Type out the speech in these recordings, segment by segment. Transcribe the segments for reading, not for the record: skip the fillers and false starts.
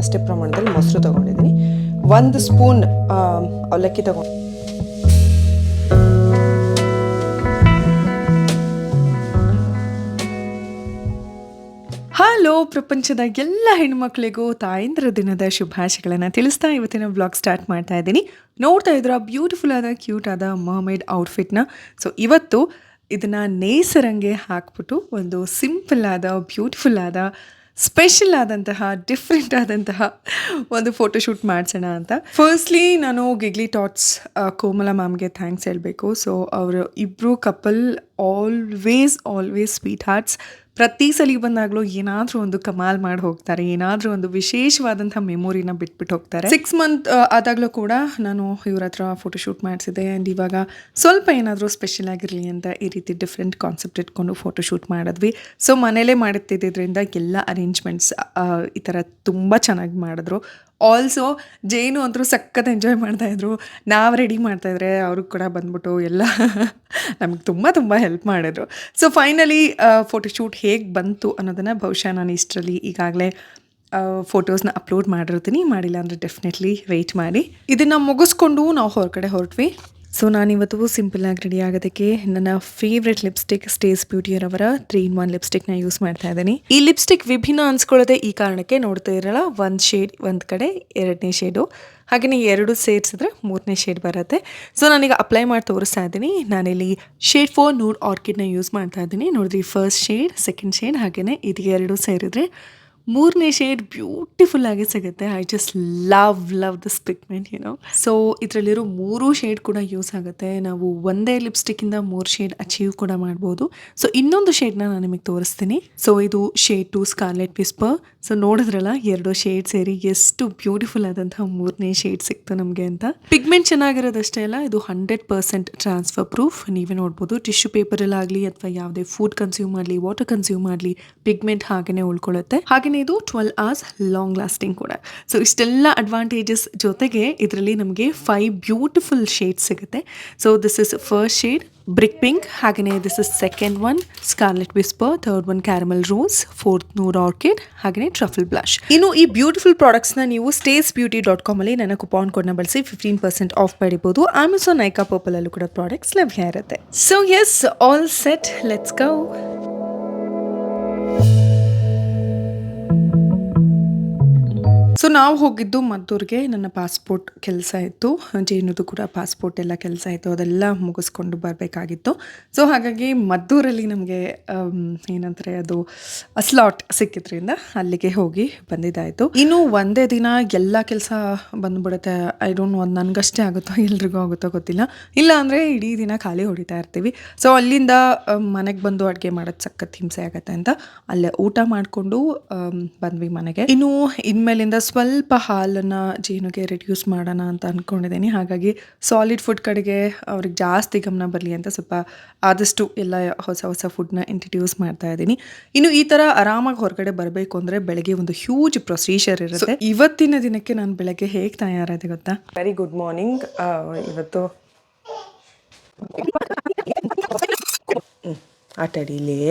ಅಷ್ಟೇ ಪ್ರಮಾಣದಲ್ಲಿ ಮೊಸರು ತೊಗೊಂಡಿದ್ದೀನಿ. 1 ಸ್ಪೂನ್ ಅವಲಕ್ಕಿ ತೊಗೊಂಡು ಹಲೋ ಪ್ರಪಂಚದ ಎಲ್ಲ ಹೆಣ್ಮಕ್ಳಿಗೂ ತಾಯಂದ್ರ ದಿನದ ಶುಭಾಶಯಗಳನ್ನು ತಿಳಿಸ್ತಾ ಇವತ್ತಿನ ವ್ಲಾಗ್ ಸ್ಟಾರ್ಟ್ ಮಾಡ್ತಾ ಇದ್ದೀನಿ. ನೋಡ್ತಾ ಇದ್ರ ಬ್ಯೂಟಿಫುಲ್ ಆದ ಕ್ಯೂಟ್ ಆದ ಮರ್ಮೇಡ್ ಔಟ್ಫಿಟ್ನ. ಸೊ ಇವತ್ತು ಇದನ್ನು ನೇಸರಂಗೆ ಹಾಕ್ಬಿಟ್ಟು ಒಂದು ಸಿಂಪಲ್ ಆದ ಬ್ಯೂಟಿಫುಲ್ ಆದ ಸ್ಪೆಷಲ್ ಆದಂತಹ ಡಿಫ್ರೆಂಟ್ ಆದಂತಹ ಒಂದು ಫೋಟೋಶೂಟ್ ಮಾಡಿಸೋಣ ಅಂತ. ಫಸ್ಟ್ಲಿ ನಾನು ಗಿಗ್ಲಿ ಟಾಟ್ಸ್ ಕೋಮಲ ಮ್ಯಾಮ್ಗೆ ಥ್ಯಾಂಕ್ಸ್ ಹೇಳಬೇಕು. ಸೊ ಅವರು ಇಬ್ಬರು ಕಪಲ್ ಆಲ್ವೇಸ್ ಸ್ವೀಟ್ ಹಾರ್ಟ್ಸ್. ಪ್ರತಿ ಸಲ ಬಂದಾಗಲೂ ಏನಾದರೂ ಒಂದು ಕಮಾಲ್ ಮಾಡಿ ಹೋಗ್ತಾರೆ, ಏನಾದರೂ ಒಂದು ವಿಶೇಷವಾದಂಥ ಮೆಮೊರಿನ ಬಿಟ್ಬಿಟ್ಟು ಹೋಗ್ತಾರೆ. 6 ಮಂತ್ ಆದಾಗಲೂ ಕೂಡ ನಾನು ಇವ್ರ ಹತ್ರ ಫೋಟೋಶೂಟ್ ಮಾಡಿಸಿದೆ. ಆ್ಯಂಡ್ ಇವಾಗ ಸ್ವಲ್ಪ ಏನಾದರೂ ಸ್ಪೆಷಲ್ ಆಗಿರಲಿ ಅಂತ ಈ ರೀತಿ ಡಿಫ್ರೆಂಟ್ ಕಾನ್ಸೆಪ್ಟ್ ಇಟ್ಕೊಂಡು ಫೋಟೋಶೂಟ್ ಮಾಡಿದ್ವಿ. ಸೊ ಮನೇಲೇ ಮಾಡುತ್ತಿದ್ದರಿಂದ ಎಲ್ಲ ಅರೇಂಜ್ಮೆಂಟ್ಸ್ ಈ ಥರ ತುಂಬ ಚೆನ್ನಾಗಿ ಮಾಡಿದ್ರು. ಆಲ್ಸೋ ಜೇನು ಅಂತೂ ಸಖತ್ ಎಂಜಾಯ್ ಮಾಡ್ತಾಯಿದ್ರು. ನಾವು ರೆಡಿ ಮಾಡ್ತಾಯಿದ್ರೆ ಅವ್ರಿಗೆ ಕೂಡ ಬಂದ್ಬಿಟ್ಟು ಎಲ್ಲ ನಮಗೆ ತುಂಬ ಹೆಲ್ಪ್ ಮಾಡಿದ್ರು. ಸೊ ಫೈನಲಿ ಫೋಟೋಶೂಟ್ ಹೇಗೆ ಬಂತು ಅನ್ನೋದನ್ನು ಬಹುಶಃ ನಾನು ಇಷ್ಟರಲ್ಲಿ ಈಗಾಗಲೇ ಫೋಟೋಸ್ನ ಅಪ್ಲೋಡ್ ಮಾಡಿರ್ತೀನಿ. ಮಾಡಿಲ್ಲ ಅಂದರೆ ಡೆಫಿನೆಟ್ಲಿ ವೆಯ್ಟ್ ಮಾಡಿ. ಇದನ್ನು ಮುಗಿಸ್ಕೊಂಡು ನಾವು ಹೊರಗಡೆ ಹೊರಟ್ವಿ. ಸೊ ನಾನಿವತ್ತು ಸಿಂಪಲ್ಲಾಗಿ ರೆಡಿ ಆಗೋದಕ್ಕೆ ನನ್ನ ಫೇವ್ರೆಟ್ ಲಿಪ್ಸ್ಟಿಕ್ ಸ್ಟೇಸ್ ಬ್ಯೂಟಿಯರವರ 3-in-1 ಲಿಪ್ಸ್ಟಿಕ್ನ ಯೂಸ್ ಮಾಡ್ತಾ ಇದ್ದೀನಿ. ಈ ಲಿಪ್ಸ್ಟಿಕ್ ವಿಭಿನ್ನ ಅನ್ಸ್ಕೊಳ್ಳೋದೆ ಈ ಕಾರಣಕ್ಕೆ. ನೋಡ್ತಾ ಇರಲ್ಲ, ಒಂದು ಶೇಡ್ ಒಂದು ಕಡೆ, 2ನೇ ಶೇಡು, ಹಾಗೆಯೇ 2 ಸೇರಿಸಿದ್ರೆ 3ನೇ ಶೇಡ್ ಬರುತ್ತೆ. ಸೊ ನಾನೀಗ ಅಪ್ಲೈ ಮಾಡಿ ತೋರಿಸ್ತಾ ಇದ್ದೀನಿ. ನಾನಿಲ್ಲಿ ಶೇಡ್ 4 ನೂಡ್ ಆರ್ಕಿಡ್ನ ಯೂಸ್ ಮಾಡ್ತಾ ಇದ್ದೀನಿ. ನೋಡಿದ್ರಿ, ಫಸ್ಟ್ ಶೇಡ್, ಸೆಕೆಂಡ್ ಶೇಡ್, ಹಾಗೆಯೇ ಇದು 2 ಸೇರಿದ್ರೆ 3ನೇ ಶೇಡ್ ಬ್ಯೂಟಿಫುಲ್ ಆಗಿ ಸಿಗುತ್ತೆ. I just love this pigment ಏನೋ. ಸೊ ಇದರಲ್ಲಿರೋ 3 ಶೇಡ್ ಕೂಡ ಯೂಸ್ ಆಗುತ್ತೆ. ನಾವು ಒಂದೇ ಲಿಪ್ಸ್ಟಿಕ್ಕಿಂದ 3 ಶೇಡ್ ಅಚೀವ್ ಕೂಡ ಮಾಡ್ಬೋದು. ಸೊ ಇನ್ನೊಂದು ಶೇಡ್ನ ನಾನು ನಿಮಗೆ ತೋರಿಸ್ತೀನಿ. ಸೊ ಇದು ಶೇಡ್ 2 ಸ್ಕಾರ್ಲೆಟ್ ವಿಸ್ಪರ್. ಸೊ ನೋಡಿದ್ರಲ್ಲ, 2 ಶೇಡ್ ಸೇರಿ ಎಷ್ಟು ಬ್ಯೂಟಿಫುಲ್ ಆದಂತಹ 3ನೇ ಶೇಡ್ ಸಿಕ್ತು ನಮಗೆ ಅಂತ. ಪಿಗ್ಮೆಂಟ್ ಚೆನ್ನಾಗಿರೋದಷ್ಟೇ ಅಲ್ಲ, ಇದು 100% ಟ್ರಾನ್ಸ್ಫರ್ ಪ್ರೂಫ್. ನೀವೇ ನೋಡ್ಬೋದು, ಟಿಶ್ಯೂ ಪೇಪರಲ್ಲಾಗಲಿ ಅಥವಾ ಯಾವುದೇ ಫುಡ್ ಕನ್ಸ್ಯೂಮ್ ಮಾಡಲಿ, ವಾಟರ್ ಕನ್ಸ್ಯೂಮ್ ಮಾಡಲಿ, ಪಿಗ್ಮೆಂಟ್ ಹಾಗೆಯೇ ಉಳ್ಕೊಳ್ಳುತ್ತೆ. ಹಾಗೆಯೇ ಇದು 12 hours ಲಾಂಗ್ ಲಾಸ್ಟಿಂಗ್ ಕೂಡ. ಸೊ ಇಷ್ಟೆಲ್ಲ ಅಡ್ವಾಂಟೇಜಸ್ ಜೊತೆಗೆ ಇದರಲ್ಲಿ ನಮಗೆ 5 ಬ್ಯೂಟಿಫುಲ್ ಶೇಡ್ಸ್ ಸಿಗುತ್ತೆ. So this is first shade brick pink, ಹಾಗೆಯೇ this is second one scarlet whisper, third one caramel rose, fourth nude orchid, ಹಾಗೆಯೇ ಟ್ರಫಲ್ ಬ್ಲಷ್. ಇನ್ನು ಈ ಬ್ಯೂಟಿಫುಲ್ ಪ್ರಾಡಕ್ಟ್ಸ್ನ ನೀವು stacebbeauty.com ಅಲ್ಲಿ ನನ್ನ ಕುಪಾನ್ ಕೋಡ್ನ ಬಳಸಿ 15% ಆಫ್ ಪಡಿಬೋದು. ಅಮೆಝಾನ್, ನೈಕಾ, ಪರ್ಪಲ್ ಅಲ್ಲೂ ಕೂಡ ಪ್ರಾಡಕ್ಟ್ಸ್ ಲಭ್ಯ ಇರುತ್ತೆ. So yes, all set, let's go. So ನಾವು ಹೋಗಿದ್ದು ಮದ್ದೂರಿಗೆ. ನನ್ನ ಪಾಸ್ಪೋರ್ಟ್ ಕೆಲಸ ಇತ್ತು, ಜೇನುದು ಕೂಡ ಪಾಸ್ಪೋರ್ಟ್ ಎಲ್ಲ ಕೆಲಸ ಇತ್ತು, ಅದೆಲ್ಲ ಮುಗಿಸ್ಕೊಂಡು ಬರಬೇಕಾಗಿತ್ತು. ಸೊ ಹಾಗಾಗಿ ಮದ್ದೂರಲ್ಲಿ ನಮಗೆ ಏನಂತಾರೆ ಅದು ಸ್ಲಾಟ್ ಸಿಕ್ಕಿದ್ರಿಂದ ಅಲ್ಲಿಗೆ ಹೋಗಿ ಬಂದಿದ್ದಾಯಿತು. ಇನ್ನು ಒಂದೇ ದಿನ ಎಲ್ಲ ಕೆಲಸ ಬಂದುಬಿಡುತ್ತೆ. ಐ ಡೋಂಟ್ ನೋ, ನನಗಷ್ಟೇ ಆಗುತ್ತೋ ಎಲ್ರಿಗೂ ಆಗುತ್ತೋ ಗೊತ್ತಿಲ್ಲ. ಇಲ್ಲ ಅಂದರೆ ಇಡೀ ದಿನ ಖಾಲಿ ಹೊಡಿತಾ ಇರ್ತೀವಿ. ಸೊ ಅಲ್ಲಿಂದ ಮನೆಗೆ ಬಂದು ಅಡುಗೆ ಮಾಡೋದು ಸಖತ್ ಹಿಂಸೆ ಆಗುತ್ತೆ ಅಂತ ಅಲ್ಲೇ ಊಟ ಮಾಡಿಕೊಂಡು ಬಂದ್ವಿ ಮನೆಗೆ. ಇನ್ನು ಇನ್ಮೇಲಿಂದ ಸ್ವಲ್ಪ ಹಾಲನ್ನು ಜೇನುಗೆ ರಿಡ್ಯೂಸ್ ಮಾಡೋಣ ಅಂತ ಅಂದ್ಕೊಂಡಿದ್ದೀನಿ. ಹಾಗಾಗಿ ಸಾಲಿಡ್ ಫುಡ್ ಕಡೆಗೆ ಅವ್ರಿಗೆ ಜಾಸ್ತಿ ಗಮನ ಬರಲಿ ಅಂತ ಸ್ವಲ್ಪ ಆದಷ್ಟು ಎಲ್ಲ ಹೊಸ ಫುಡ್ನ ಇಂಟ್ರಡ್ಯೂಸ್ ಮಾಡ್ತಾ ಇದ್ದೀನಿ. ಇನ್ನು ಈ ಥರ ಆರಾಮಾಗಿ ಹೊರಗಡೆ ಬರಬೇಕು ಅಂದರೆ ಬೆಳಗ್ಗೆ ಒಂದು ಹ್ಯೂಜ್ ಪ್ರೊಸೀಜರ್ ಇರುತ್ತೆ. ಇವತ್ತಿನ ದಿನಕ್ಕೆ ನಾನು ಬೆಳಗ್ಗೆ ಹೇಗೆ ತಯಾರಾದೆ ಗೊತ್ತಾ? Very good morning. ಇವತ್ತು ಆಟ ಅಡಿಲೇ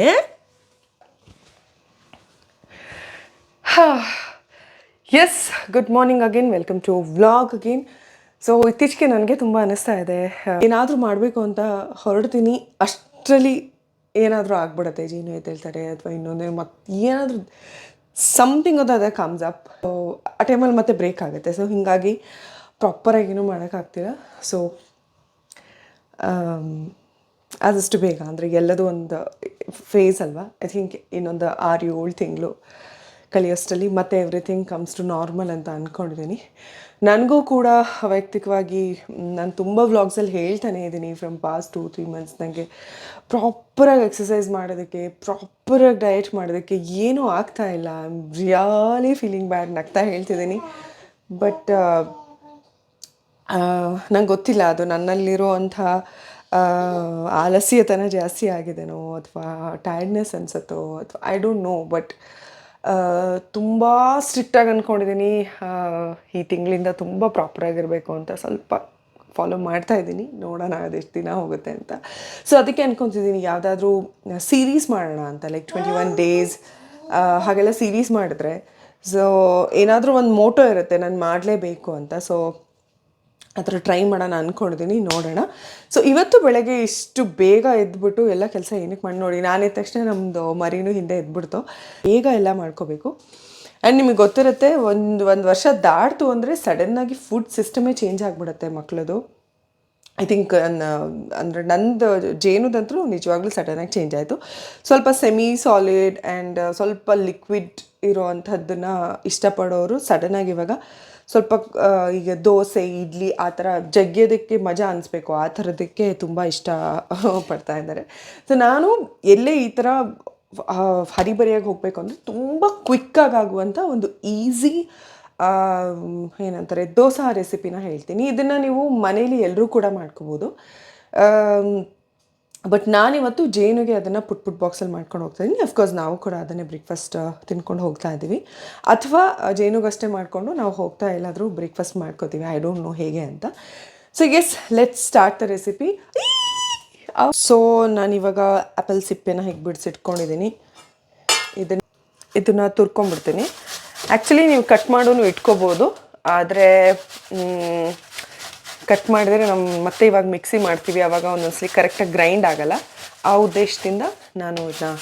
ಎಸ್, good morning again, welcome to vlog again. So ಇತ್ತೀಚೆಗೆ ನನಗೆ ತುಂಬ ಅನ್ನಿಸ್ತಾ ಇದೆ, ಏನಾದರೂ ಮಾಡಬೇಕು ಅಂತ ಹೊರಡ್ತೀನಿ, ಅಷ್ಟರಲ್ಲಿ ಏನಾದರೂ ಆಗ್ಬಿಡುತ್ತೆ. ಜೀನು ಎದ್ದೇಳ್ತಾರೆ ಅಥವಾ ಇನ್ನೊಂದೇ ಮತ್ತು ಏನಾದರೂ ಸಮಥಿಂಗ್ ಅದೇ ಕಮ್ಸ್ ಅಪ್. ಆ ಟೈಮಲ್ಲಿ ಮತ್ತೆ ಬ್ರೇಕ್ ಆಗುತ್ತೆ. ಸೊ ಹೀಗಾಗಿ ಪ್ರಾಪರಾಗಿನೂ ಮಾಡೋಕ್ಕಾಗ್ತಿಲ್ಲ. ಸೊ ಆದಷ್ಟು ಬೇಗ, ಅಂದರೆ ಎಲ್ಲದೂ ಒಂದು ಫೇಸ್ ಅಲ್ವಾ, ಐ ಥಿಂಕ್ ಇನ್ನೊಂದು 6-7 ತಿಂಗಳು ಕಲಿಯೋಷ್ಟರಲ್ಲಿ ಮತ್ತೆ ಎವ್ರಿಥಿಂಗ್ ಕಮ್ಸ್ ಟು ನಾರ್ಮಲ್ ಅಂತ ಅಂದ್ಕೊಂಡಿದ್ದೀನಿ. ನನಗೂ ಕೂಡ ವೈಯಕ್ತಿಕವಾಗಿ ನಾನು ತುಂಬ ವ್ಲಾಗ್ಸಲ್ಲಿ ಹೇಳ್ತಾನೆ ಇದ್ದೀನಿ ಫ್ರಮ್ ಪಾಸ್ಟ್ 2-3 ಮಂತ್ಸ್, ನನಗೆ ಪ್ರಾಪರಾಗಿ ಎಕ್ಸಸೈಸ್ ಮಾಡೋದಕ್ಕೆ, ಪ್ರಾಪರಾಗಿ ಡಯಟ್ ಮಾಡೋದಕ್ಕೆ ಏನೂ ಆಗ್ತಾಯಿಲ್ಲ. ಐ ಆಮ್ ರಿಯಲಿ ಫೀಲಿಂಗ್ ಬ್ಯಾಡ್. ನಗ್ತಾ ಹೇಳ್ತಿದ್ದೀನಿ, ಬಟ್ ನಂಗೆ ಗೊತ್ತಿಲ್ಲ ಅದು ನನ್ನಲ್ಲಿರೋ ಅಂಥ ಆಲಸ್ಯತನ ಜಾಸ್ತಿ ಆಗಿದೆನೋ ಅಥವಾ ಟಯರ್ಡ್ನೆಸ್ ಅನಿಸುತ್ತೋ ಅಥವಾ ಐ ಡೋಂಟ್ ನೋ. ಬಟ್ ತುಂಬ ಸ್ಟ್ರಿಕ್ಟಾಗಿ ಅಂದ್ಕೊಂಡಿದ್ದೀನಿ. ಈ ತಿಂಗಳಿಂದ ತುಂಬ ಪ್ರಾಪರಾಗಿರಬೇಕು ಅಂತ ಸ್ವಲ್ಪ ಫಾಲೋ ಮಾಡ್ತಾಯಿದ್ದೀನಿ. ನೋಡೋಣ ಅದೆಷ್ಟು ದಿನ ಹೋಗುತ್ತೆ ಅಂತ. ಸೊ ಅದಕ್ಕೆ ಅಂದ್ಕೊತಿದ್ದೀನಿ ಯಾವುದಾದ್ರೂ ಸೀರೀಸ್ ಮಾಡೋಣ ಅಂತ, ಲೈಕ್ 21 days ಹಾಗೆಲ್ಲ ಸೀರೀಸ್ ಮಾಡಿದ್ರೆ ಸೊ ಏನಾದರೂ ಒಂದು ಮೋಟೋ ಇರುತ್ತೆ ನಾನು ಮಾಡಲೇಬೇಕು ಅಂತ. ಸೊ ಆ ಥರ ಟ್ರೈ ಮಾಡೋಣ ಅಂದ್ಕೊಂಡಿದ್ದೀನಿ, ನೋಡೋಣ. ಸೊ ಇವತ್ತು ಬೆಳಗ್ಗೆ ಇಷ್ಟು ಬೇಗ ಎದ್ಬಿಟ್ಟು ಎಲ್ಲ ಕೆಲಸ ಏನಕ್ಕೆ ಮಾಡಿ ನೋಡಿ, ನಾನಿದ್ದ ತಕ್ಷಣ ನಮ್ಮದು ಮರಿನೂ ಹಿಂದೆ ಎದ್ಬಿಡ್ತು. ಬೇಗ ಎಲ್ಲ ಮಾಡ್ಕೋಬೇಕು. ಆ್ಯಂಡ್ ನಿಮಗೆ ಗೊತ್ತಿರುತ್ತೆ, ಒಂದು ವರ್ಷ ದಾಟ್ತು ಅಂದರೆ ಸಡನ್ನಾಗಿ ಫುಡ್ ಸಿಸ್ಟಮೇ ಚೇಂಜ್ ಆಗಿಬಿಡುತ್ತೆ ಮಕ್ಕಳದು. ಐ ಥಿಂಕ್ ಅಂದರೆ ನಂದು ಜೇನುದಂತೂ ನಿಜವಾಗ್ಲೂ ಸಡನ್ನಾಗಿ ಚೇಂಜ್ ಆಯಿತು. ಸ್ವಲ್ಪ ಸೆಮಿ ಸಾಲಿಡ್ ಆ್ಯಂಡ್ ಸ್ವಲ್ಪ ಲಿಕ್ವಿಡ್ ಇರೋವಂಥದ್ದನ್ನು ಇಷ್ಟಪಡೋರು ಸಡನ್ನಾಗಿ ಇವಾಗ ಸ್ವಲ್ಪ ಈಗ ದೋಸೆ, ಇಡ್ಲಿ ಆ ಥರ ಜಗ್ಗೋದಕ್ಕೆ ಮಜಾ ಅನಿಸ್ಬೇಕು, ಆ ಥರದಕ್ಕೆ ತುಂಬ ಇಷ್ಟ ಪಡ್ತಾ ಇದ್ದಾರೆ. ಸೊ ನಾನು ಎಲ್ಲೇ ಈ ಥರ ಹರಿಬರಿಯಾಗಿ ಹೋಗಬೇಕು ಅಂದರೆ ತುಂಬ ಕ್ವಿಕ್ಕಾಗಿ ಆಗುವಂಥ ಒಂದು ಈಸಿ ಏನಂತಾರೆ ದೋಸೆ ರೆಸಿಪಿನ ಹೇಳ್ತೀನಿ. ಇದನ್ನು ನೀವು ಮನೇಲಿ ಎಲ್ಲರೂ ಕೂಡ ಮಾಡ್ಕೋಬೋದು. ಬಟ್ ನಾನಿವತ್ತು ಜೇನುಗೆ ಅದನ್ನು ಪುಟ್ ಬಾಕ್ಸಲ್ಲಿ ಮಾಡ್ಕೊಂಡು ಹೋಗ್ತಾ ಇದ್ದೀನಿ. ಅಫ್ಕೋರ್ಸ್ ನಾವು ಕೂಡ ಅದನ್ನೇ ಬ್ರೇಕ್ಫಾಸ್ಟ್ ತಿನ್ಕೊಂಡು ಹೋಗ್ತಾ ಇದ್ದೀವಿ, ಅಥವಾ ಜೇನುಗಷ್ಟೇ ಮಾಡಿಕೊಂಡು ನಾವು ಹೋಗ್ತಾ ಎಲ್ಲಾದರೂ ಬ್ರೇಕ್ಫಾಸ್ಟ್ ಮಾಡ್ಕೋತೀವಿ. ಐ ಡೋಂಟ್ ನೋ ಹೇಗೆ ಅಂತ. So yes, let's start the recipe. So ನಾನಿವಾಗ ಆ್ಯಪಲ್ ಸಿಪ್ಪೆನ ಹೇಗೆ ಬಿಡಿಸಿಟ್ಕೊಂಡಿದ್ದೀನಿ, ಇದನ್ನು ತುರ್ಕೊಂಡ್ಬಿಡ್ತೀನಿ. ಆ್ಯಕ್ಚುಲಿ ನೀವು ಕಟ್ ಮಾಡೋನು ಇಟ್ಕೋಬೋದು, ಆದರೆ ಕಟ್ ಮಾಡಿದರೆ ಮತ್ತೆ ಇವಾಗ ಮಿಕ್ಸಿ ಮಾಡ್ತೀವಿ, ಆವಾಗ ಒಂದೊಂದ್ಸಲಿ ಕರೆಕ್ಟಾಗಿ ಗ್ರೈಂಡ್ ಆಗೋಲ್ಲ. ಆ ಉದ್ದೇಶದಿಂದ ನಾನು ಇದನ್ನ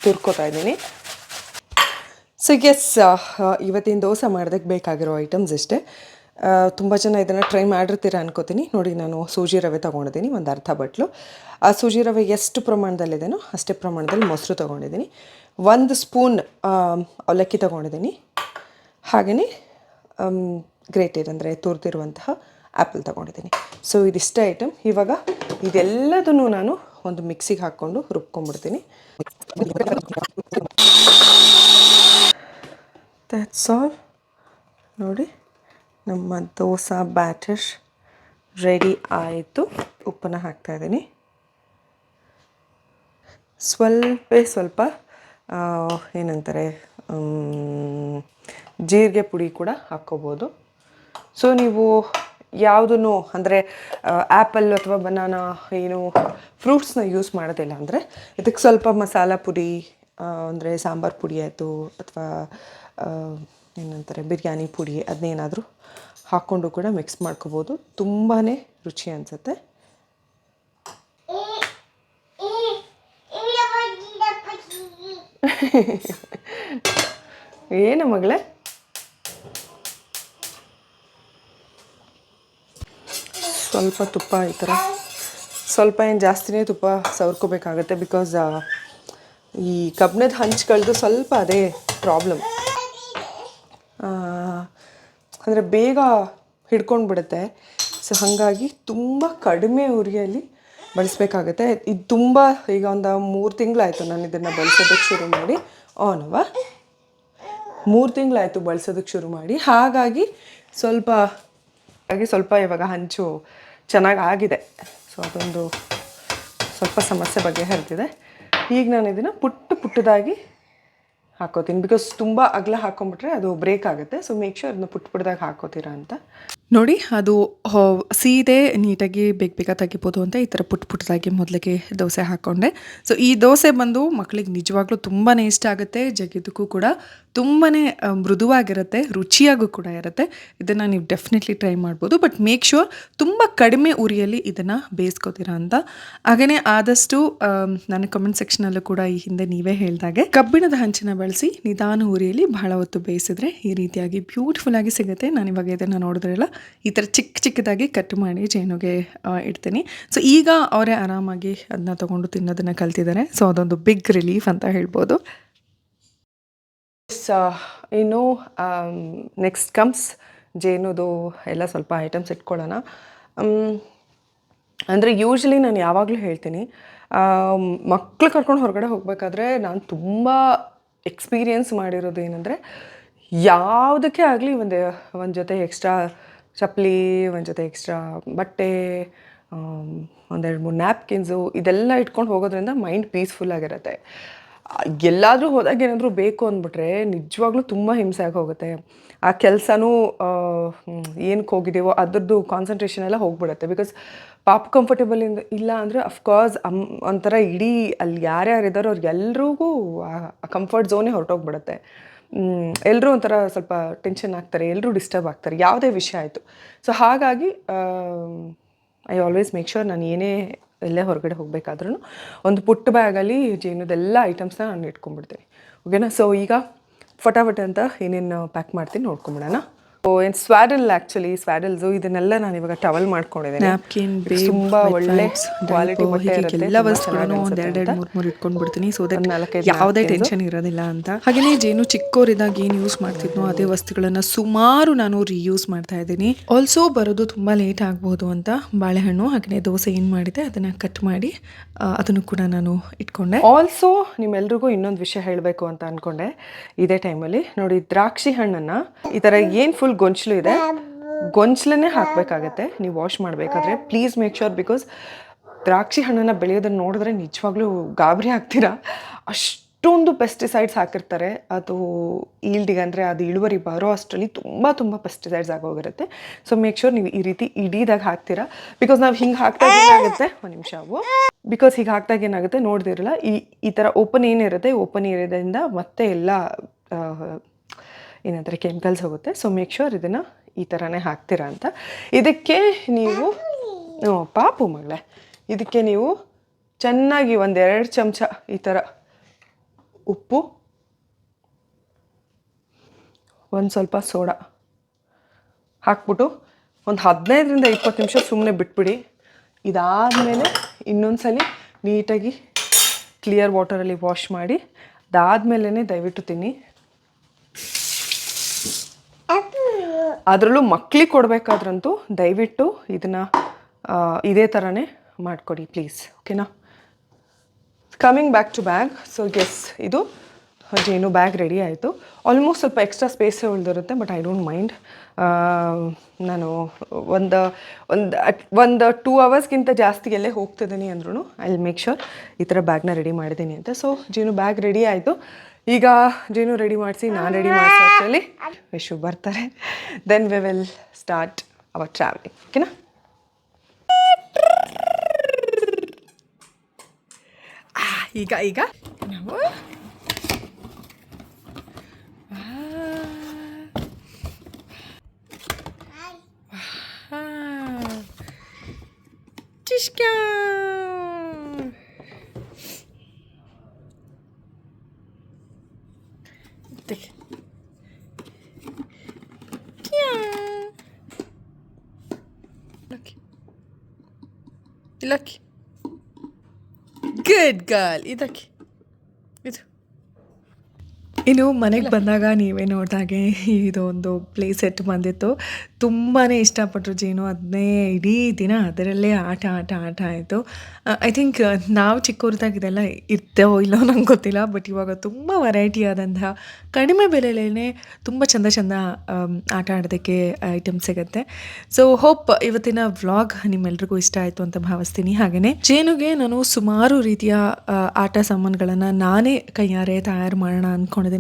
ತುರ್ಕೋತಾ ಇದ್ದೀನಿ. ಸೊ ಎಸ್, ಇವತ್ತಿನ ದೋಸೆ ಮಾಡೋದಕ್ಕೆ ಬೇಕಾಗಿರೋ ಐಟಮ್ಸ್ ಇಷ್ಟೇ. ತುಂಬ ಜನ ಇದನ್ನು ಟ್ರೈ ಮಾಡಿರ್ತೀರ ಅನ್ಕೋತೀನಿ. ನೋಡಿ, ನಾನು ಸೂಜಿ ರವೆ ತೊಗೊಂಡಿದ್ದೀನಿ, ಒಂದು ಅರ್ಧ ಬಟ್ಲು. ಆ ಸೂಜಿ ರವೆ ಎಷ್ಟು ಪ್ರಮಾಣದಲ್ಲಿದೆಯೋ ಅಷ್ಟೇ ಪ್ರಮಾಣದಲ್ಲಿ ಮೊಸರು ತೊಗೊಂಡಿದ್ದೀನಿ. 1 ಸ್ಪೂನ್ ಅವಲಕ್ಕಿ ತೊಗೊಂಡಿದ್ದೀನಿ. ಹಾಗೆಯೇ ಗ್ರೇಟೆಡ್ ಅಂದರೆ ತುರಿದಿರುವಂತಹ ಆ್ಯಪಲ್ ತೊಗೊಂಡಿದ್ದೀನಿ. ಸೊ ಇದಿಷ್ಟೇ ಐಟಮ್. ಇವಾಗ ಇದೆಲ್ಲದನ್ನು ನಾನು ಒಂದು ಮಿಕ್ಸಿಗೆ ಹಾಕ್ಕೊಂಡು ರುಬ್ಕೊಂಡ್ಬಿಡ್ತೀನಿ. That's all. ನೋಡಿ, ನಮ್ಮ ದೋಸೆ ಬ್ಯಾಟರ್ ರೆಡಿ ಆಯಿತು. ಉಪ್ಪನ್ನು ಹಾಕ್ತಾಯಿದ್ದೀನಿ. ಸ್ವಲ್ಪ ಏನಂತಾರೆ ಜೀರಿಗೆ ಪುಡಿ ಕೂಡ ಹಾಕ್ಕೋಬೋದು. ಸೊ ನೀವು ಯಾವುದನ್ನು ಅಂದರೆ ಆ್ಯಪಲ್ ಅಥವಾ ಬನಾನಾ ಏನು ಫ್ರೂಟ್ಸ್ನ ಯೂಸ್ ಮಾಡೋದಿಲ್ಲ ಅಂದರೆ ಇದಕ್ಕೆ ಸ್ವಲ್ಪ ಮಸಾಲ ಪುಡಿ ಅಂದರೆ ಸಾಂಬಾರು ಪುಡಿ ಆಯಿತು, ಅಥವಾ ಏನಂತಾರೆ ಬಿರಿಯಾನಿ ಪುಡಿ, ಅದನ್ನೇನಾದರೂ ಹಾಕ್ಕೊಂಡು ಕೂಡ ಮಿಕ್ಸ್ ಮಾಡ್ಕೋಬೋದು. ತುಂಬಾ ರುಚಿ ಅನಿಸುತ್ತೆ. ಏನು ಮಗಳೇ, ಸ್ವಲ್ಪ ತುಪ್ಪ ಈ ಥರ ಸ್ವಲ್ಪ ಏನು ಜಾಸ್ತಿನೇ ತುಪ್ಪ ಸವರ್ಕೋಬೇಕಾಗತ್ತೆ. ಬಿಕಾಸ್ ಈ ಕಬ್ಬಿಣದ ಹಂಚ್ಗಳದ್ದು ಸ್ವಲ್ಪ ಅದೇ ಪ್ರಾಬ್ಲಮ್, ಅಂದರೆ ಬೇಗ ಹಿಡ್ಕೊಂಡು ಬಿಡುತ್ತೆ. ಸೊ ಹಾಗಾಗಿ ತುಂಬ ಕಡಿಮೆ ಉರಿಯಲ್ಲಿ ಬಳಸಬೇಕಾಗತ್ತೆ. ಇದು ತುಂಬ ಈಗ ಒಂದು 3 ತಿಂಗಳಾಯಿತು ನಾನು ಇದನ್ನು ಬಳಸೋದಕ್ಕೆ ಶುರು ಮಾಡಿ. ಅವನವ 3 ತಿಂಗಳಾಯಿತು ಬಳಸೋದಕ್ಕೆ ಶುರು ಮಾಡಿ. ಹಾಗಾಗಿ ಸ್ವಲ್ಪ ಇವಾಗ ಹಂಚು ಚೆನ್ನಾಗಿ ಆಗಿದೆ. ಸೊ ಅದೊಂದು ಸ್ವಲ್ಪ ಸಮಸ್ಯೆ ಬಗೆಹರಿದಿದೆ. ಈಗ ನಾನು ಇದನ್ನು ಪುಟ್ಟದಾಗಿ ಹಾಕೋತೀನಿ. ಬಿಕಾಸ್ ತುಂಬ ಅಗಲ ಹಾಕೊಂಡ್ಬಿಟ್ರೆ ಅದು ಬ್ರೇಕ್ ಆಗುತ್ತೆ. ಸೊ ಮೇಕ್ ಶೂರ್ ಅದನ್ನ ಪುಟ್ಟದಾಗಿ ಹಾಕೋತೀರಾ ಅಂತ. ನೋಡಿ, ಅದು ಸೀದೆ ನೀಟಾಗಿ ಬೇಗ ತೆಗಿಬೋದು ಅಂತ ಈ ಥರ ಪುಟ್ಟದಾಗಿ ಮೊದಲಿಗೆ ದೋಸೆ ಹಾಕ್ಕೊಂಡೆ. ಸೊ ಈ ದೋಸೆ ಬಂದು ಮಕ್ಕಳಿಗೆ ನಿಜವಾಗ್ಲೂ ತುಂಬಾ ಇಷ್ಟ ಆಗುತ್ತೆ. ಜಗಿದಕ್ಕೂ ಕೂಡ ತುಂಬಾ ಮೃದುವಾಗಿರುತ್ತೆ, ರುಚಿಯಾಗೂ ಕೂಡ ಇರುತ್ತೆ. ಇದನ್ನು ನೀವು ಡೆಫಿನೆಟ್ಲಿ ಟ್ರೈ ಮಾಡ್ಬೋದು. ಬಟ್ ಮೇಕ್ ಶೂರ್ ತುಂಬ ಕಡಿಮೆ ಉರಿಯಲ್ಲಿ ಇದನ್ನು ಬೇಯಿಸ್ಕೋತೀರಾ ಅಂತ. ಹಾಗೆಯೇ ಆದಷ್ಟು ನನ್ನ ಕಮೆಂಟ್ ಸೆಕ್ಷನಲ್ಲೂ ಕೂಡ ಈ ಹಿಂದೆ ನೀವೇ ಹೇಳಿದಾಗೆ ಕಬ್ಬಿಣದ ಹಂಚಿನ ಬಳಸಿ ನಿಧಾನ ಉರಿಯಲ್ಲಿ ಬಹಳ ಹೊತ್ತು ಬೇಯಿಸಿದ್ರೆ ಈ ರೀತಿಯಾಗಿ ಬ್ಯೂಟಿಫುಲ್ ಆಗಿ ಸಿಗುತ್ತೆ. ನಾನು ಇವಾಗ ಇದನ್ನು ನೋಡಿದ್ರಲ್ಲ ಈ ಥರ ಚಿಕ್ಕದಾಗಿ ಕಟ್ ಮಾಡಿ ಜೇನುಗೆ ಇಡ್ತೀನಿ. ಸೊ ಈಗ ಅವರೇ ಆರಾಮಾಗಿ ಅದನ್ನ ತೊಗೊಂಡು ತಿನ್ನೋದನ್ನು ಕಲ್ತಿದ್ದಾರೆ. ಸೊ ಅದೊಂದು ಬಿಗ್ ರಿಲೀಫ್ ಅಂತ ಹೇಳ್ಬೋದು. ಇನ್ನು ನೆಕ್ಸ್ಟ್ ಕಮ್ಸ್ ಜೇನುದು ಎಲ್ಲ ಸ್ವಲ್ಪ ಐಟಮ್ಸ್ ಇಟ್ಕೊಳ್ಳೋಣ. ಅಂದರೆ ಯೂಶ್ವಲಿ ನಾನು ಯಾವಾಗಲೂ ಹೇಳ್ತೀನಿ, ಮಕ್ಕಳು ಕರ್ಕೊಂಡು ಹೊರಗಡೆ ಹೋಗಬೇಕಾದ್ರೆ ನಾನು ತುಂಬ ಎಕ್ಸ್ಪೀರಿಯನ್ಸ್ ಮಾಡಿರೋದು ಏನಂದರೆ, ಯಾವುದಕ್ಕೆ ಆಗಲಿ ಒಂದು ಜೊತೆ ಎಕ್ಸ್ಟ್ರಾ ಚಪ್ಪಲಿ, ಒಂದು ಜೊತೆ ಎಕ್ಸ್ಟ್ರಾ ಬಟ್ಟೆ, 1-2-3 ನ್ಯಾಪ್ಕಿನ್ಸು ಇದೆಲ್ಲ ಇಟ್ಕೊಂಡು ಹೋಗೋದ್ರಿಂದ ಮೈಂಡ್ ಪೀಸ್ಫುಲ್ಲಾಗಿರುತ್ತೆ. ಎಲ್ಲಾದರೂ ಹೋದಾಗ ಏನಾದರೂ ಬೇಕು ಅಂದ್ಬಿಟ್ರೆ ನಿಜವಾಗ್ಲೂ ತುಂಬ ಹಿಂಸೆ ಆಗಿ ಹೋಗುತ್ತೆ. ಆ ಕೆಲಸನೂ ಏನಕ್ಕೆ ಹೋಗಿದ್ದೀವೋ ಅದ್ರದ್ದು ಕಾನ್ಸಂಟ್ರೇಷನ್ ಎಲ್ಲ ಹೋಗ್ಬಿಡುತ್ತೆ. ಬಿಕಾಸ್ ಪಾಪ ಕಂಫರ್ಟೇಬಲ್ ಇಲ್ಲ ಅಂದರೆ ಅಫ್ಕೋರ್ಸ್ ಒಂಥರ ಇಡೀ ಅಲ್ಲಿ ಯಾರ್ಯಾರು ಇದ್ದಾರೋ ಅವ್ರಿಗೆಲ್ರಿಗೂ ಆ ಕಂಫರ್ಟ್ ಝೋನೇ ಹೊರಟೋಗ್ಬಿಡುತ್ತೆ. ಎಲ್ಲರೂ ಒಂಥರ ಸ್ವಲ್ಪ ಟೆನ್ಷನ್ ಆಗ್ತಾರೆ, ಎಲ್ಲರೂ ಡಿಸ್ಟರ್ಬ್ ಆಗ್ತಾರೆ, ಯಾವುದೇ ವಿಷಯ ಆಯಿತು. ಸೊ ಹಾಗಾಗಿ ಐ ಆಲ್ವೇಸ್ ಮೇಕ್ ಶ್ಯೂರ್ ನಾನು ಏನೇ ಎಲ್ಲೇ ಹೊರಗಡೆ ಹೋಗಬೇಕಾದ್ರೂ ಒಂದು ಪುಟ್ಟ ಬ್ಯಾಗಲ್ಲಿ ಜೇನುದೆಲ್ಲ ಐಟಮ್ಸ್ನ ನಾನು ಇಟ್ಕೊಂಡ್ಬಿಡ್ತೀನಿ. ಓಕೆನಾ? ಸೊ ಈಗ ಫಟಾಫಟ ಅಂತ ಏನೇನು ಪ್ಯಾಕ್ ಮಾಡ್ತೀನಿ ನೋಡ್ಕೊಂಬಿಡೋಣ. ಏನು ಸ್ವ್ಯಾಡಲ್ಸು ಇದನ್ನೆಲ್ಲ ನಾನು ಇವಾಗ ಟವಲ್ ಮಾಡ್ಕೊಂಡಿದ್ದೀನಿ. ನ್ಯಾಪ್ಕಿನ್, ತುಂಬ ಒಳ್ಳೆ ಕ್ವಾಲಿಟಿ ಬಟ್ಟೆ ಇರುತ್ತೆ. ಎಲ್ಲ ವಸ್ತುಗಳನ್ನು ಒಂದು 2-3 ಇಟ್ಕೊಂಡ್ಬಿಡ್ತೀನಿ. ಸೊ ದಟ್ ಯಾವುದೇ ಟೆನ್ಷನ್ ಇರೋದಿಲ್ಲ ಅಂತ. ಹಾಗೆಯೇ ಜೇನು ಚಿಕ್ಕವರಿದ್ದಾಗ ಏನು ಯೂಸ್ ಮಾಡ್ತಿದ್ನೋ ಅದೇ ವಸ್ತುಗಳನ್ನು ಸುಮಾರು ನಾನು ರೀಯೂಸ್ ಮಾಡ್ತಾ ಇದ್ದೀನಿ. ಆಲ್ಸೋ ಬರೋದು ತುಂಬ ಲೇಟ್ ಆಗ್ಬೋದು ಅಂತ ಬಾಳೆಹಣ್ಣು ಹಾಗೆಯೇ ದೋಸೆ ಏನು ಮಾಡಿದೆ ಅದನ್ನು ಕಟ್ ಮಾಡಿ ಅದನ್ನು ಕೂಡ ನಾನು ಇಟ್ಕೊಂಡೆ. ಆಲ್ಸೋ ನಿಮ್ಮೆಲ್ರಿಗೂ ಇನ್ನೊಂದು ವಿಷಯ ಹೇಳಬೇಕು ಅಂತ ಅಂದ್ಕೊಂಡೆ ಇದೇ ಟೈಮಲ್ಲಿ. ನೋಡಿ, ದ್ರಾಕ್ಷಿ ಹಣ್ಣನ್ನು ಈ ಥರ ಏನು ಫುಲ್ ಗೊಂಚಲು ಇದೆ, ಗೊಂಚಲನ್ನೇ ಹಾಕಬೇಕಾಗತ್ತೆ ನೀವು ವಾಶ್ ಮಾಡಬೇಕಾದ್ರೆ. ಪ್ಲೀಸ್ ಮೇಕ್ ಶ್ಯೂರ್, ಬಿಕಾಸ್ ದ್ರಾಕ್ಷಿ ಹಣ್ಣನ್ನು ಬೆಳೆಯೋದನ್ನು ನೋಡಿದ್ರೆ ನಿಜವಾಗ್ಲೂ ಗಾಬರಿ ಆಗ್ತೀರಾ. ಅಷ್ಟೊಂದು ಪೆಸ್ಟಿಸೈಡ್ಸ್ ಹಾಕಿರ್ತಾರೆ. ಅದು ಈಲ್ಡಿಗೆ ಅಂದರೆ ಅದು ಇಳುವರಿ ಬರೋ ಅಷ್ಟರಲ್ಲಿ ತುಂಬ ಪೆಸ್ಟಿಸೈಡ್ಸ್ ಆಗೋಗಿರುತ್ತೆ. ಸೊ ಮೇಕ್ ಶ್ಯೂರ್ ನೀವು ಈ ರೀತಿ ಇಡೀದಾಗ ಹಾಕ್ತೀರಾ. ಬಿಕಾಸ್ ನಾವು ಹಿಂಗೆ ಹಾಕ್ದಾಗ ಏನಾಗುತ್ತೆ, ಒಂದು ನಿಮಿಷ ಬಿಕಾಸ್ ಹೀಗೆ ಹಾಕ್ದಾಗ ಏನಾಗುತ್ತೆ ನೋಡ್ದಿರಲ್ಲ, ಈ ಥರ ಓಪನ್ ಏನಿರುತ್ತೆ, ಓಪನ್ ಏರಿಯಾದಿಂದ ಮತ್ತೆ ಎಲ್ಲ ಏನಂತಾರೆ ಕೆಮಿಕಲ್ಸ್ ಹೋಗುತ್ತೆ. ಸೊ ಮೇಕ್ ಶ್ಯೂರ್ ಇದನ್ನು ಈ ಥರನೇ ಹಾಕ್ತೀರಾ ಅಂತ. ಇದಕ್ಕೆ ನೀವು ಪಾಪು ಮಗಳೇ, ಇದಕ್ಕೆ ನೀವು ಚೆನ್ನಾಗಿ 1-2 ಚಮಚ ಈ ಥರ ಉಪ್ಪು, ಒಂದು ಸ್ವಲ್ಪ ಸೋಡಾ ಹಾಕ್ಬಿಟ್ಟು ಒಂದು 15-20 ನಿಮಿಷ ಸುಮ್ಮನೆ ಬಿಟ್ಬಿಡಿ. ಇದಾದಮೇಲೆ ಇನ್ನೊಂದು ಸಲ ನೀಟಾಗಿ ಕ್ಲಿಯರ್ ವಾಟರಲ್ಲಿ ವಾಶ್ ಮಾಡಿ ಅದಾದಮೇಲೆ ದಯವಿಟ್ಟು ತಿನ್ನಿ. ಅದರಲ್ಲೂ ಮಕ್ಕಳಿಗೆ ಕೊಡಬೇಕಾದ್ರಂತೂ ದಯವಿಟ್ಟು ಇದನ್ನು ಇದೇ ಥರನೇ ಮಾಡಿಕೊಡಿ ಪ್ಲೀಸ್. ಓಕೆನಾ? Coming back to bag. So guess, ಇದು ಜೇನು ಬ್ಯಾಗ್ ರೆಡಿ ಆಯಿತು. ಆಲ್ಮೋಸ್ಟ್ ಸ್ವಲ್ಪ ಎಕ್ಸ್ಟ್ರಾ ಸ್ಪೇಸೇ ಉಳಿದಿರುತ್ತೆ, ಬಟ್ ಐ ಡೋಂಟ್ ಮೈಂಡ್. ನಾನು ಒಂದು 2 ಅವರ್ಸ್ಗಿಂತ ಜಾಸ್ತಿ ಎಲ್ಲೇ ಹೋಗ್ತಿದ್ದೀನಿ ಅಂದ್ರೂ ಐ ವಿಲ್ ಮೇಕ್ ಶ್ಯೂರ್ ಈ ಥರ ಬ್ಯಾಗ್ನ ರೆಡಿ ಮಾಡಿದ್ದೀನಿ ಅಂತ. ಸೊ ಜೇನು ಬ್ಯಾಗ್ ರೆಡಿ ಆಯಿತು. ಈಗ ಜೇನು ರೆಡಿ ಮಾಡಿಸಿ ನಾನು ರೆಡಿ ಮಾಡಿಸೋ ಅಷ್ಟರಲ್ಲಿ ವಿಶು ಬರ್ತಾರೆ. Then we will start our travelling. ಓಕೆನಾ? ಈಗ ನಾವು ಟಿಶ್ಕಾ ಲಕ್ಕಿ ಗುಡ್ ಗರ್ಲ್. ಇದಕ್ಕೆ ಇದು ಇನ್ನು ಮನೆಗೆ ಬಂದಾಗ ನೀವೇ ನೋಡಿದಾಗೆ ಇದೊಂದು ಪ್ಲೇ ಸೆಟ್ ಬಂದಿತ್ತು. ತುಂಬಾ ಇಷ್ಟಪಟ್ಟರು ಜೇನು. ಅದನ್ನೇ ಇಡೀ ದಿನ ಅದರಲ್ಲೇ ಆಟ ಆಯಿತು. ಐ ಥಿಂಕ್ ನಾವು ಚಿಕ್ಕವ್ರದಾಗ ಇದೆಲ್ಲ ಇರ್ತೇವೋ ಇಲ್ಲೋ ನಂಗೆ ಗೊತ್ತಿಲ್ಲ, ಬಟ್ ಇವಾಗ ತುಂಬ ವೆರೈಟಿ ಆದಂತಹ ಕಡಿಮೆ ಬೆಲೆಯಲ್ಲೇ ತುಂಬ ಚಂದ ಆಟ ಆಡೋದಕ್ಕೆ ಐಟಮ್ ಸಿಗುತ್ತೆ. ಸೊ ಹೋಪ್ ಇವತ್ತಿನ ವ್ಲಾಗ್ ನಿಮ್ಮೆಲ್ರಿಗೂ ಇಷ್ಟ ಆಯಿತು ಅಂತ ಭಾವಿಸ್ತೀನಿ. ಹಾಗೆಯೇ ಜೇನುಗೆ ನಾನು ಸುಮಾರು ರೀತಿಯ ಆಟ ಸಾಮಾನುಗಳನ್ನು ನಾನೇ ಕೈಯಾರೆ ತಯಾರು ಮಾಡೋಣ ಅಂದ್ಕೊಂಡಿದ್ದೀನಿ.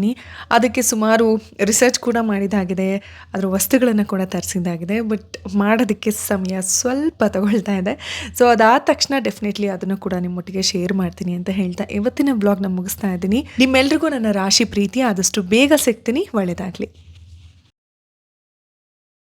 ಅದಕ್ಕೆ ಸುಮಾರು ರಿಸರ್ಚ್ ಕೂಡ ಮಾಡಿದಾಗಿದೆ, ಅದರ ವಸ್ತುಗಳನ್ನು ಕೂಡ ತರಿಸಿದ್ದಾಗಿದೆ. ಬಟ್ ಮಾಡೋದಕ್ಕೆ ಸಮಯ ಸ್ವಲ್ಪ ತಗೊಳ್ತಾ ಇದೆ. ಸೊ ಅದಾದ ತಕ್ಷಣ ಡೆಫಿನೆಟ್ಲಿ ಅದನ್ನು ಕೂಡ ನಿಮ್ಮೊಟ್ಟಿಗೆ ಶೇರ್ ಮಾಡ್ತೀನಿ ಅಂತ ಹೇಳ್ತಾ ಇವತ್ತಿನ ವ್ಲಾಗ್ನ ಮುಗಿಸ್ತಾ ಇದ್ದೀನಿ. ನಿಮ್ಮೆಲ್ರಿಗೂ ನನ್ನ ರಾಶಿ ಪ್ರೀತಿ. ಆದಷ್ಟು ಬೇಗ ಸಿಗ್ತೀನಿ. ಒಳ್ಳೆಯದಾಗಲಿ.